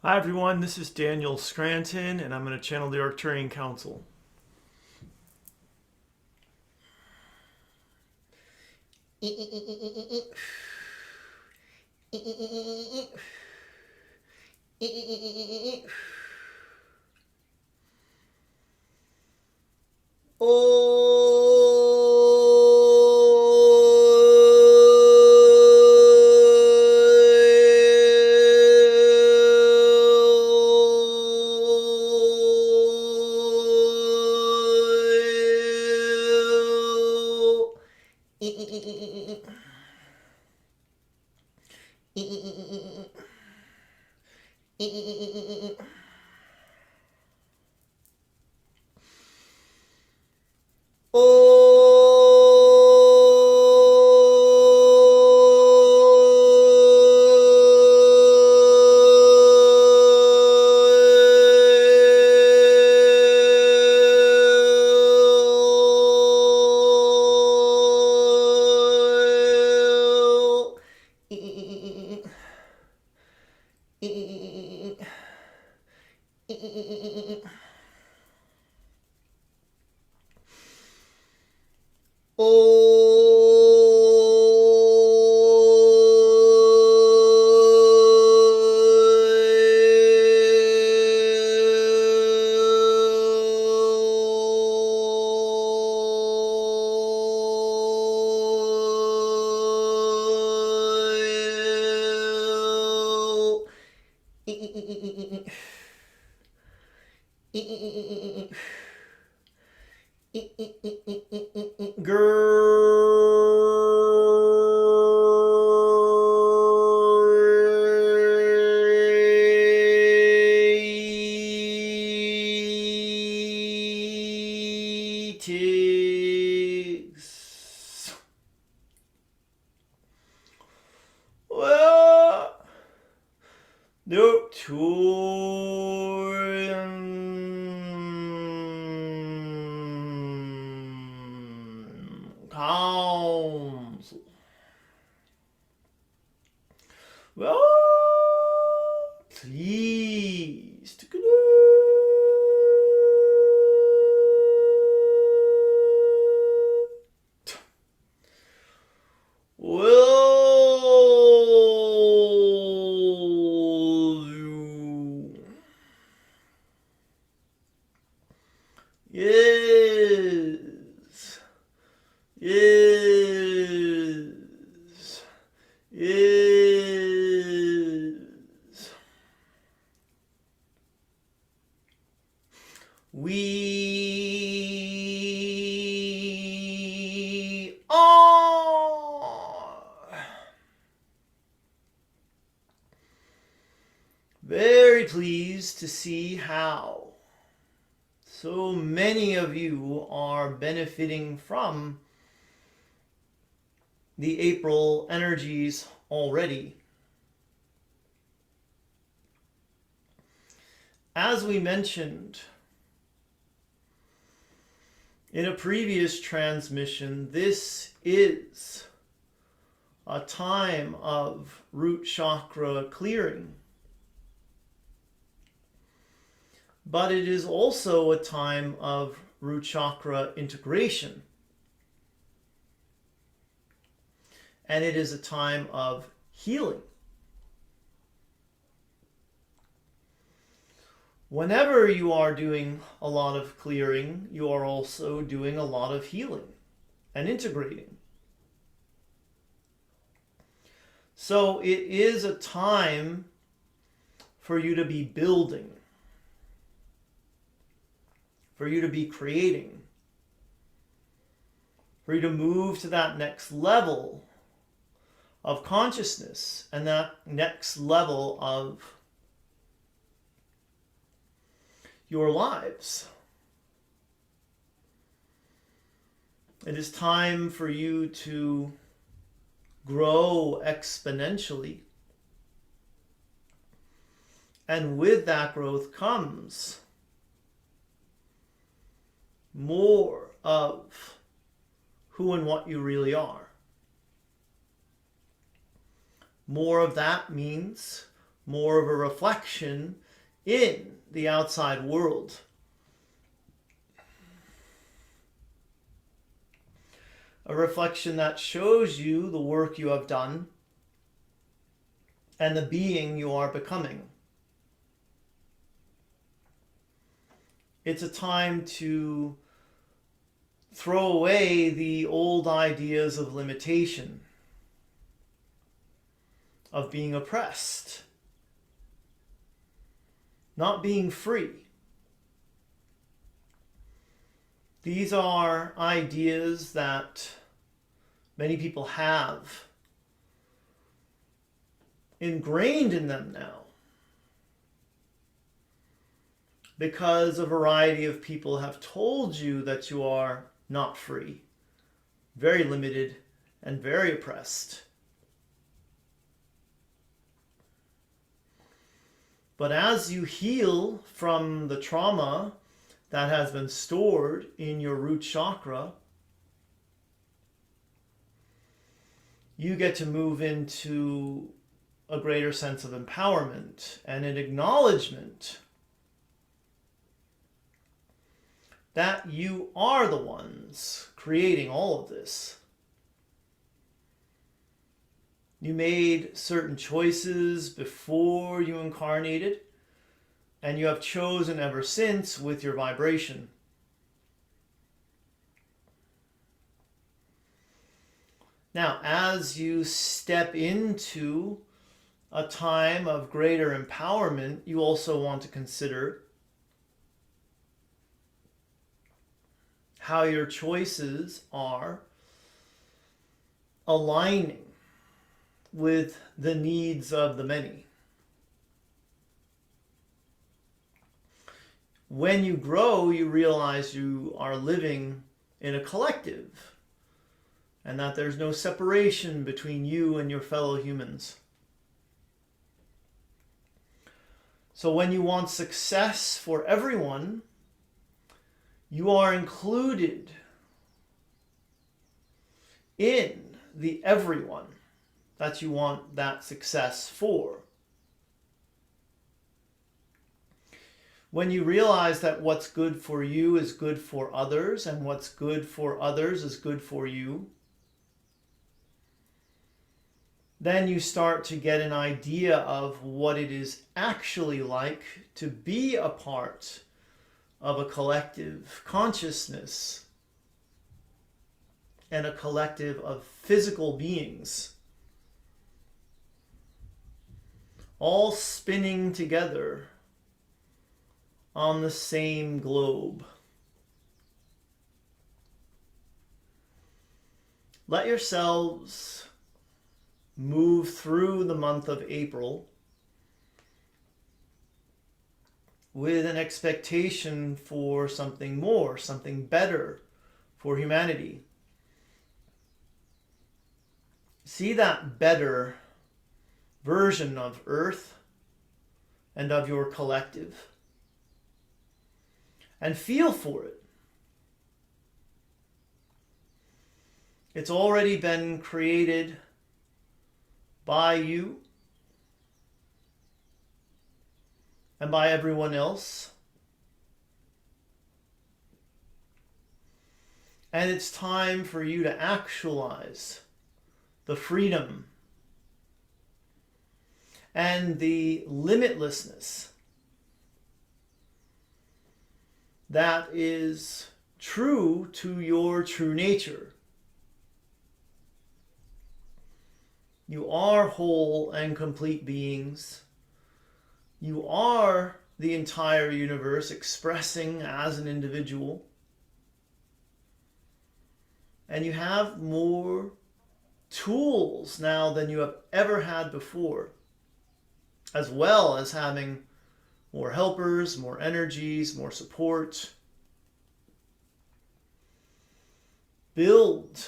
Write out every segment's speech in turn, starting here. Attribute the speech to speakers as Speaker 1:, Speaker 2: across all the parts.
Speaker 1: Hi everyone, this is Daniel Scranton, and I'm going to channel the Arcturian Council. Greetings. Well, the Arcturian Council. Well, please to connect. Will you? Yes. Yes. Yes. We are very pleased to see how so many of you are benefiting from the April energies already. As we mentioned in a previous transmission, this is a time of root chakra clearing. But it is also a time of root chakra integration. And it is a time of healing. Whenever you are doing a lot of clearing, you are also doing a lot of healing and integrating. So it is a time for you to be building, for you to be creating, for you to move to that next level of consciousness and that next level of your lives. It is time for you to grow exponentially. And with that growth comes more of who and what you really are. More of that means more of a reflection in the outside world. A reflection that shows you the work you have done and the being you are becoming. It's a time to throw away the old ideas of limitation, of being oppressed, not being free. These are ideas that many people have ingrained in them now, because a variety of people have told you that you are not free, very limited, and very oppressed. But as you heal from the trauma that has been stored in your root chakra, you get to move into a greater sense of empowerment and an acknowledgement that you are the ones creating all of this. You made certain choices before you incarnated, and you have chosen ever since with your vibration. Now, as you step into a time of greater empowerment, you also want to consider how your choices are aligning with the needs of the many. When you grow, you realize you are living in a collective and that there's no separation between you and your fellow humans. So when you want success for everyone, you are included in the everyone that you want that success for. When you realize that what's good for you is good for others, and what's good for others is good for you, then you start to get an idea of what it is actually like to be a part of a collective consciousness and a collective of physical beings, all spinning together on the same globe. Let yourselves move through the month of April with an expectation for something more, something better for humanity. See that better version of Earth and of your collective, and feel for it. It's already been created by you and by everyone else. And it's time for you to actualize the freedom and the limitlessness that is true to your true nature. You are whole and complete beings. You are the entire universe expressing as an individual. And you have more tools now than you have ever had before, as well as having more helpers, more energies, more support. Build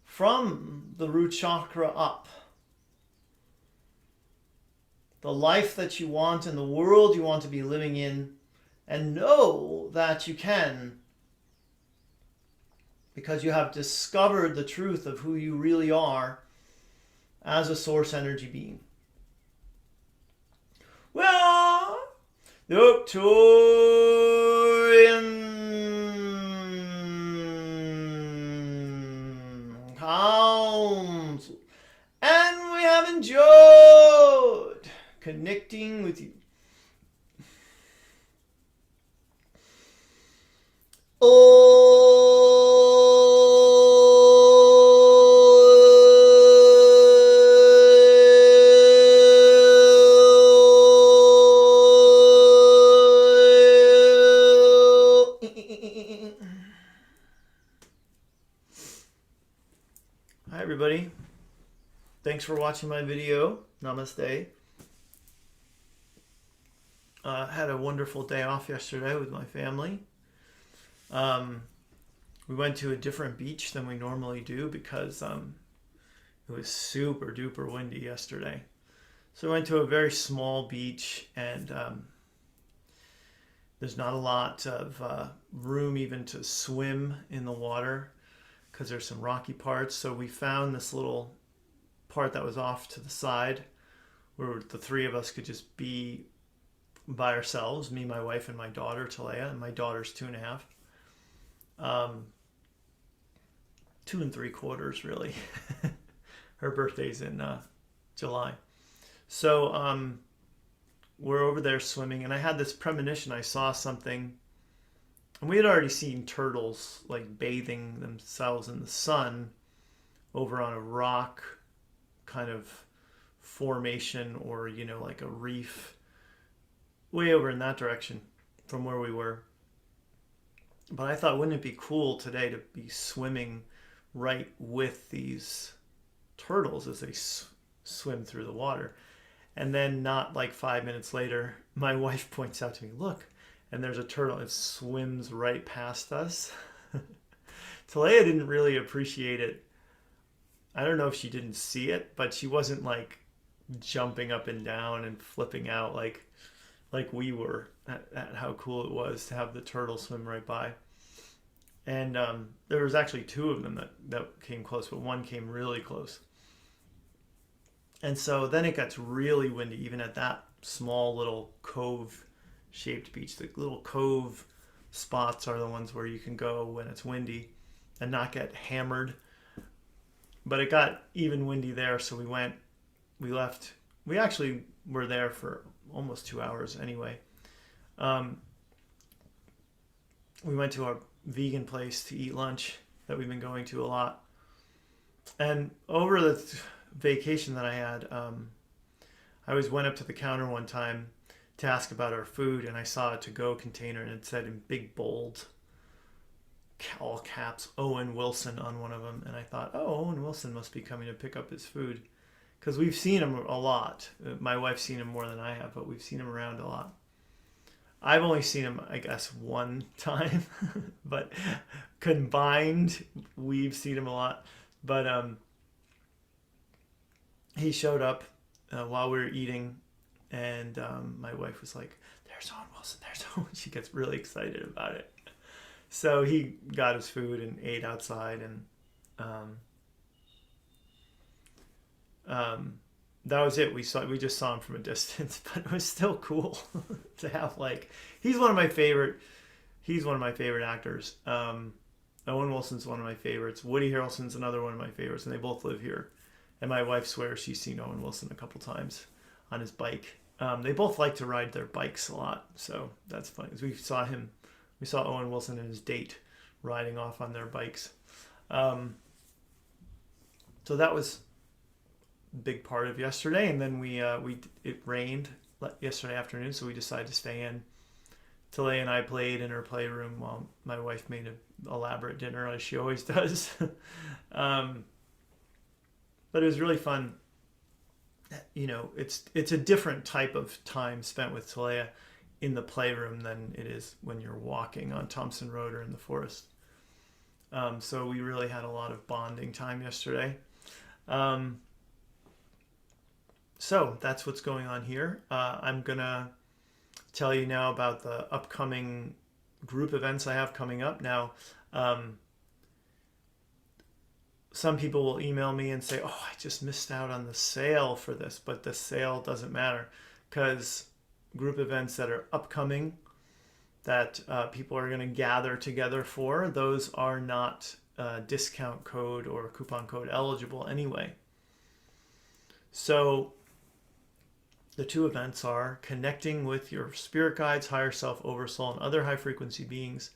Speaker 1: from the root chakra up the life that you want and the world you want to be living in, and know that you can, because you have discovered the truth of who you really are as a source energy being. the Arcturian Council. And we have enjoyed connecting with you. Hi everybody. Thanks for watching my video. Namaste. Had a wonderful day off yesterday with my family. We went to a different beach than we normally do because it was super duper windy yesterday. So we went to a very small beach, and there's not a lot of room even to swim in the water because there's some rocky parts. So we found this little part that was off to the side where the three of us could just be by ourselves, me, my wife, and my daughter Talea, and my daughter's 2.5. 2 3/4 really. Her birthday's in July. So we're over there swimming, and I had this premonition. I saw something, and we had already seen turtles like bathing themselves in the sun over on a rock kind of formation, or like a reef way over in that direction from where we were. But I thought, wouldn't it be cool today to be swimming right with these turtles as they swim through the water? And then not like 5 minutes later, my wife points out to me, look, and there's a turtle. It swims right past us. Talea didn't really appreciate it. I don't know if she didn't see it, but she wasn't like jumping up and down and flipping out like we were at how cool it was to have the turtle swim right by. And there was actually 2 of them that came close, but one came really close. And so then it gets really windy, even at that small little cove-shaped beach. The little cove spots are the ones where you can go when it's windy and not get hammered. But it got even windy there, so we left. We actually were there for almost 2 hours anyway. We went to a vegan place to eat lunch that we've been going to a lot. And over the vacation that I had, I went up to the counter one time to ask about our food, and I saw a to-go container, and it said in big bold, all caps, Owen Wilson on one of them. And I thought, oh, Owen Wilson must be coming to pick up his food, because we've seen him a lot. My wife's seen him more than I have, but we've seen him around a lot. I've only seen him, I guess, one time, but combined, we've seen him a lot. But he showed up while we were eating, and my wife was like, there's Owen Wilson, there's Owen. She gets really excited about it. So he got his food and ate outside, and that was it. We just saw him from a distance, but it was still cool to have, like, he's one of my favorite actors. Owen Wilson's one of my favorites. Woody Harrelson's another one of my favorites, and they both live here. And my wife swears she's seen Owen Wilson a couple times on his bike. They both like to ride their bikes a lot, so that's funny. We saw Owen Wilson and his date riding off on their bikes. So that was a big part of yesterday. And then it rained yesterday afternoon, so we decided to stay in. Talea and I played in her playroom while my wife made an elaborate dinner, as she always does. But it was really fun. It's a different type of time spent with Talea in the playroom than it is when you're walking on Thompson Road or in the forest. So we really had a lot of bonding time yesterday. So that's what's going on here. I'm going to tell you now about the upcoming group events I have coming up. Now, some people will email me and say, oh, I just missed out on the sale for this, but the sale doesn't matter because group events that are upcoming that people are going to gather together for, those are not discount code or coupon code eligible anyway. So the two events are connecting with your spirit guides, higher self, oversoul, and other high frequency beings.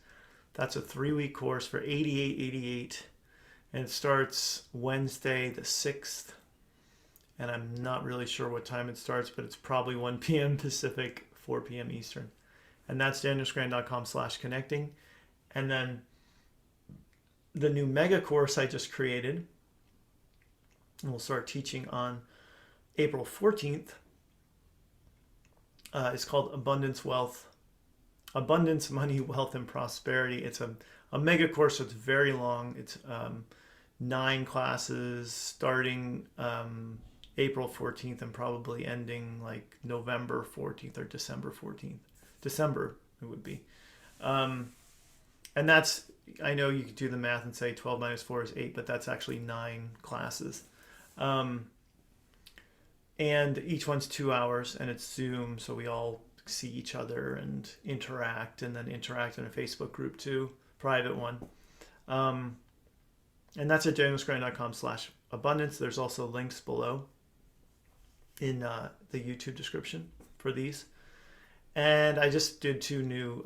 Speaker 1: That's a 3-week course for $88.88, and it starts Wednesday the 6th. And I'm not really sure what time it starts, but it's probably 1 p.m. Pacific, 4 p.m. Eastern. And that's danielscranton.com/connecting. And then the new mega course I just created, and we'll start teaching on April 14th, is called Abundance, Money, Wealth, and Prosperity. It's a mega course, so it's very long. It's 9 classes starting April 14th and probably ending like November 14th or December 14th. December it would be. And that's, I know you could do the math and say 12 minus 4 is 8, but that's actually 9 classes. And each one's 2 hours, and it's Zoom, so we all see each other and interact, and then interact in a Facebook group too, private one. And that's at danielscranton.com/abundance. There's also links below in the YouTube description for these. And I just did 2 new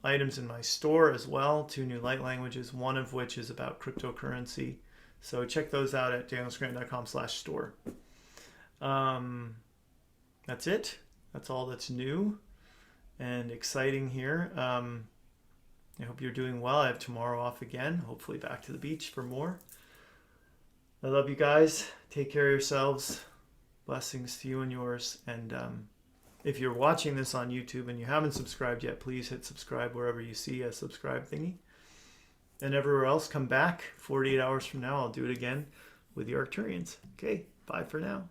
Speaker 1: items in my store as well, 2 new light languages, one of which is about cryptocurrency. So check those out at danielscranton.com/store. That's it. That's all that's new and exciting here. I hope you're doing well. I have tomorrow off again, hopefully back to the beach for more. I love you guys. Take care of yourselves. Blessings to you and yours. And if you're watching this on YouTube and you haven't subscribed yet, please hit subscribe wherever you see a subscribe thingy. And everywhere else, come back 48 hours from now. I'll do it again with the Arcturians. Okay, bye for now.